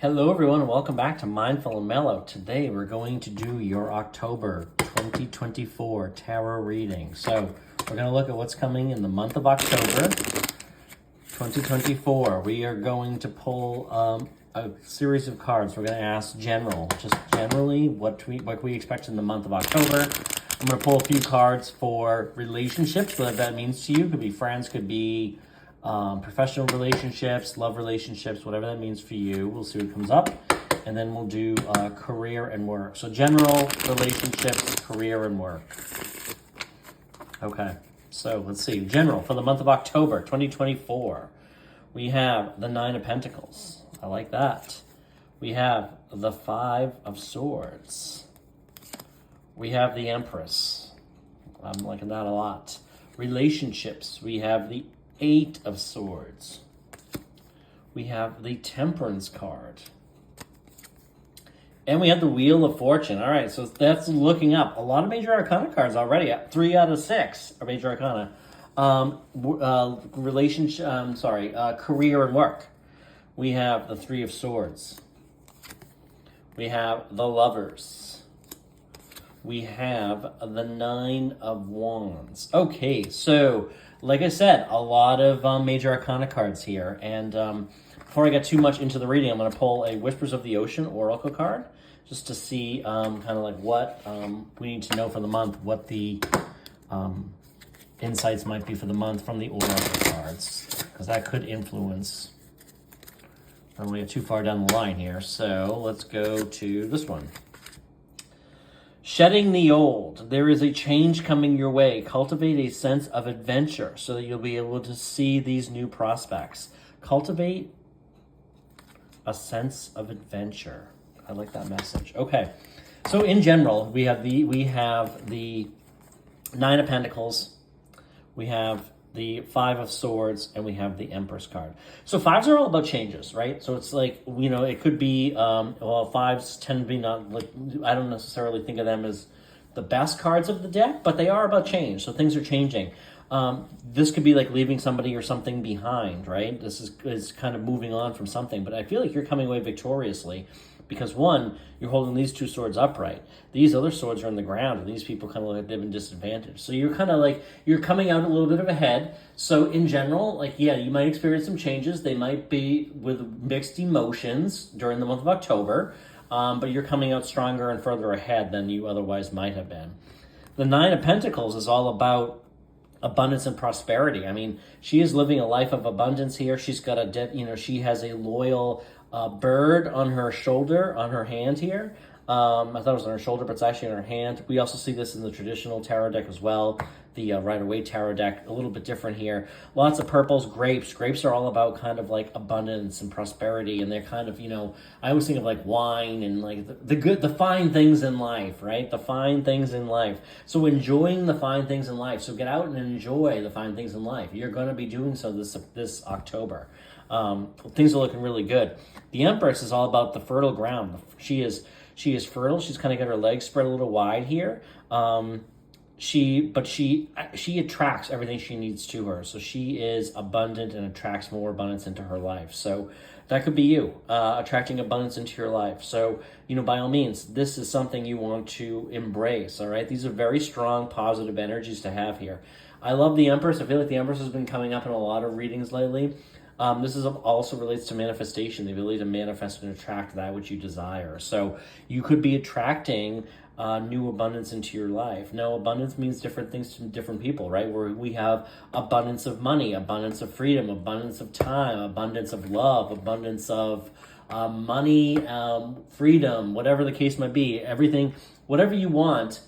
Hello everyone and welcome back to Mindful and Mellow. Today we're going to do your October 2024 tarot reading. So we're going to look at what's coming in the month of October 2024. We are going to pull a series of cards. We're going to ask just generally what we expect in the month of October. I'm going to pull a few cards for relationships, whatever that means to you. Could be friends, could be professional relationships, love relationships, whatever that means for you. We'll see what comes up. And then we'll do career and work. So general, relationships, career, and work. Okay, so let's see. General, for the month of October 2024, we have the Nine of Pentacles. I like that. We have the Five of Swords. We have the Empress. I'm liking that a lot. Relationships, we have the Eight of Swords. We have the Temperance card. And we have the Wheel of Fortune. All right, so that's looking up. A lot of Major Arcana cards already. 3 out of 6 are Major Arcana. Career and work. We have the Three of Swords. We have the Lovers. We have the Nine of Wands. Okay, so like I said, a lot of Major Arcana cards here. And before I get too much into the reading, I'm going to pull a Whispers of the Ocean Oracle card just to see kind of like what we need to know for the month, what the insights might be for the month from the Oracle cards, because that could influence. I don't want to get too far down the line here, so let's go to this one. Shedding the old. There is a change coming your way. Cultivate a sense of adventure so that you'll be able to see these new prospects. Cultivate a sense of adventure. I like that message. Okay. So in general, we have the Nine of Pentacles. We have the Five of Swords, and we have the Empress card. So fives are all about changes, right? So it's like, you know, it could be, fives tend to be not, like, I don't necessarily think of them as the best cards of the deck, but they are about change. So things are changing. This could be like leaving somebody or something behind, right? This is kind of moving on from something, but I feel like you're coming away victoriously. Because one, you're holding these two swords upright. These other swords are on the ground, and these people kind of look like they've been disadvantaged. So you're kind of like, you're coming out a little bit of ahead. So in general, like, yeah, you might experience some changes. They might be with mixed emotions during the month of October, but you're coming out stronger and further ahead than you otherwise might have been. The Nine of Pentacles is all about abundance and prosperity. I mean, she is living a life of abundance here. She's got she has a loyal bird on her shoulder, on her hand here. I thought it was on her shoulder, but it's actually on her hand. We also see this in the traditional tarot deck as well. The Rider-Waite tarot deck, a little bit different here. Lots of purples, grapes. Grapes are all about kind of like abundance and prosperity, and they're kind of, I always think of like wine and like the fine things in life, right? The fine things in life. So enjoying the fine things in life. So get out and enjoy the fine things in life. You're going to be doing so this October. Things are looking really good. The Empress is all about the fertile ground. She is fertile. She's kind of got her legs spread a little wide here. She attracts everything she needs to her. So she is abundant and attracts more abundance into her life. So that could be you, attracting abundance into your life. So, by all means, this is something you want to embrace, all right? These are very strong, positive energies to have here. I love the Empress. I feel like the Empress has been coming up in a lot of readings lately. This is also relates to manifestation, the ability to manifest and attract that which you desire. So you could be attracting new abundance into your life. Now, abundance means different things to different people, right? Where we have abundance of money, abundance of freedom, abundance of time, abundance of love, abundance of money, freedom, whatever the case might be. Everything, whatever you want,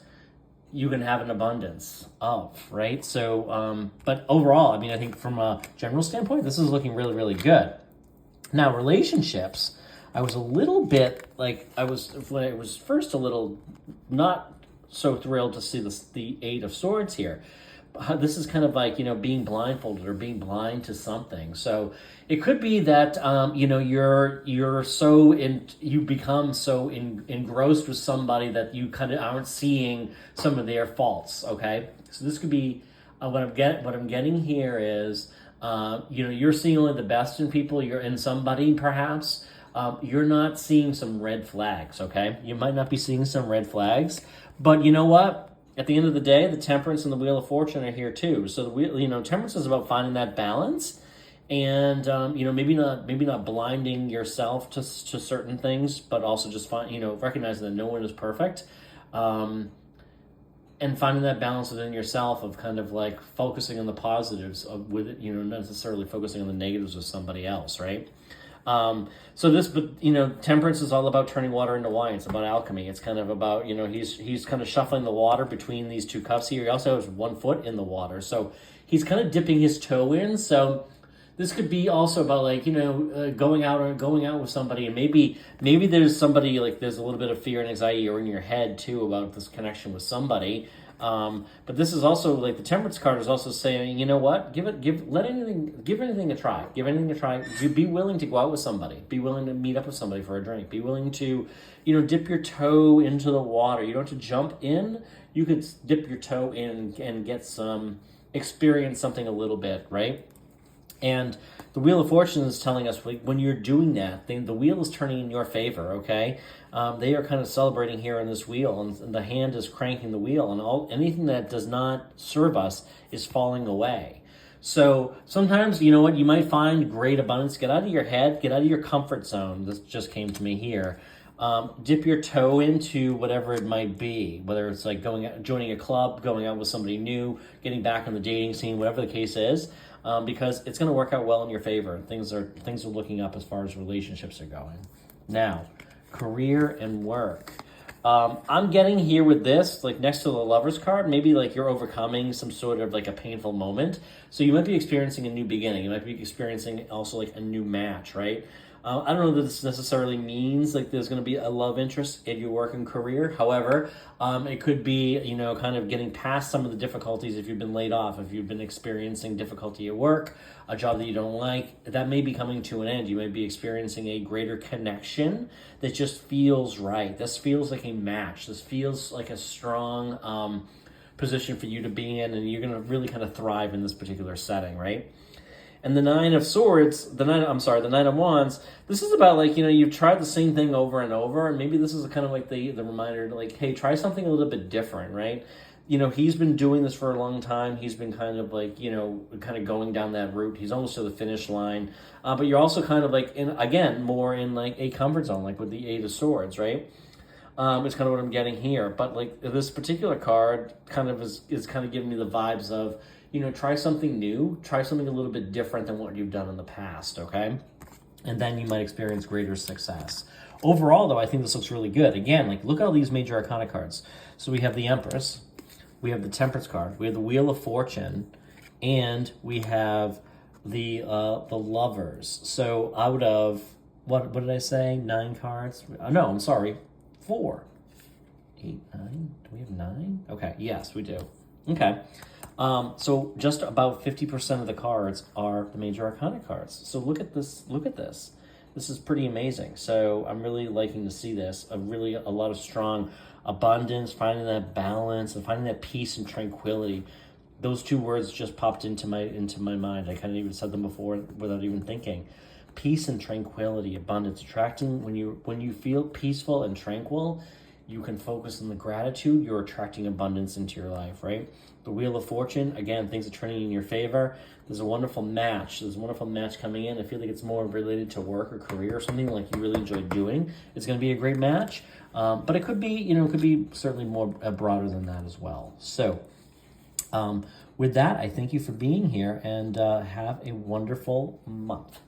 you can have an abundance of, right? So, but overall, I mean, I think from a general standpoint, this is looking really, really good. Now, relationships, I was a little bit, when I was first a little not so thrilled to see the Eight of Swords here. This is kind of like, being blindfolded or being blind to something. So it could be that, you become so engrossed with somebody that you kind of aren't seeing some of their faults. Okay. So this could be, what I'm getting here is, you're seeing only the best in people. You're in somebody perhaps, you're not seeing some red flags, okay? You might not be seeing some red flags, but you know what? At the end of the day, the Temperance and the Wheel of Fortune are here too. So the wheel, Temperance is about finding that balance, and maybe not blinding yourself to certain things, but also just recognizing that no one is perfect, and finding that balance within yourself of kind of like focusing on the positives of with it, not necessarily focusing on the negatives of somebody else, right? Temperance is all about turning water into wine. It's about alchemy. It's kind of about, he's kind of shuffling the water between these two cups here. He also has 1 foot in the water. So he's kind of dipping his toe in. So this could be also about going out with somebody, and maybe there's somebody, like there's a little bit of fear and anxiety or in your head too about this connection with somebody. But this is also like the Temperance card is also saying, you know what, give anything a try. Give anything a try. Be willing to go out with somebody. Be willing to meet up with somebody for a drink. Be willing to, dip your toe into the water. You don't have to jump in. You could dip your toe in and get experience something a little bit, right? And the Wheel of Fortune is telling us when you're doing that, the wheel is turning in your favor, okay? They are kind of celebrating here in this wheel, and the hand is cranking the wheel, and anything that does not serve us is falling away. So sometimes, you might find great abundance. Get out of your head, get out of your comfort zone. This just came to me here. Dip your toe into whatever it might be, whether it's like joining a club, going out with somebody new, getting back on the dating scene, whatever the case is. Because it's going to work out well in your favor. Things are looking up as far as relationships are going. Now, career and work. I'm getting here with this, like next to the Lover's card, maybe like you're overcoming some sort of like a painful moment. So you might be experiencing a new beginning. You might be experiencing also like a new match, right? I don't know that this necessarily means like there's going to be a love interest in your work and career. However, it could be, kind of getting past some of the difficulties if you've been laid off, if you've been experiencing difficulty at work, a job that you don't like, that may be coming to an end. You may be experiencing a greater connection that just feels right. This feels like a match. This feels like a strong position for you to be in, and you're going to really kind of thrive in this particular setting, right? And the Nine of Wands, this is about like, you've tried the same thing over and over, and maybe this is kind of like the reminder to like, hey, try something a little bit different, right? He's been doing this for a long time. He's been kind of like, kind of going down that route. He's almost to the finish line. But you're also kind of like, more in like a comfort zone, like with the Eight of Swords, right? It's kind of what I'm getting here. But like this particular card kind of is kind of giving me the vibes of, try something new, try something a little bit different than what you've done in the past, okay? And then you might experience greater success. Overall, though, I think this looks really good. Again, like look at all these major arcana cards. So we have the Empress, we have the Temperance card, we have the Wheel of Fortune, and we have the Lovers. So out of, what did I say, 9 cards? No, I'm sorry, 4. 8, 9, do we have 9? Okay, yes, we do. Okay. So just about 50% of the cards are the major arcana cards. So look at this. This is pretty amazing. So I'm really liking to see this. A lot of strong abundance, finding that balance, and finding that peace and tranquility. Those 2 words just popped into my mind. I kind of even said them before without even thinking. Peace and tranquility, abundance, attracting when you feel peaceful and tranquil. You can focus on the gratitude. You're attracting abundance into your life, right? The Wheel of Fortune, again, things are turning in your favor. There's a wonderful match. There's a wonderful match coming in. I feel like it's more related to work or career or something like you really enjoy doing. It's going to be a great match. But it could be, certainly more broader than that as well. So with that, I thank you for being here, and have a wonderful month.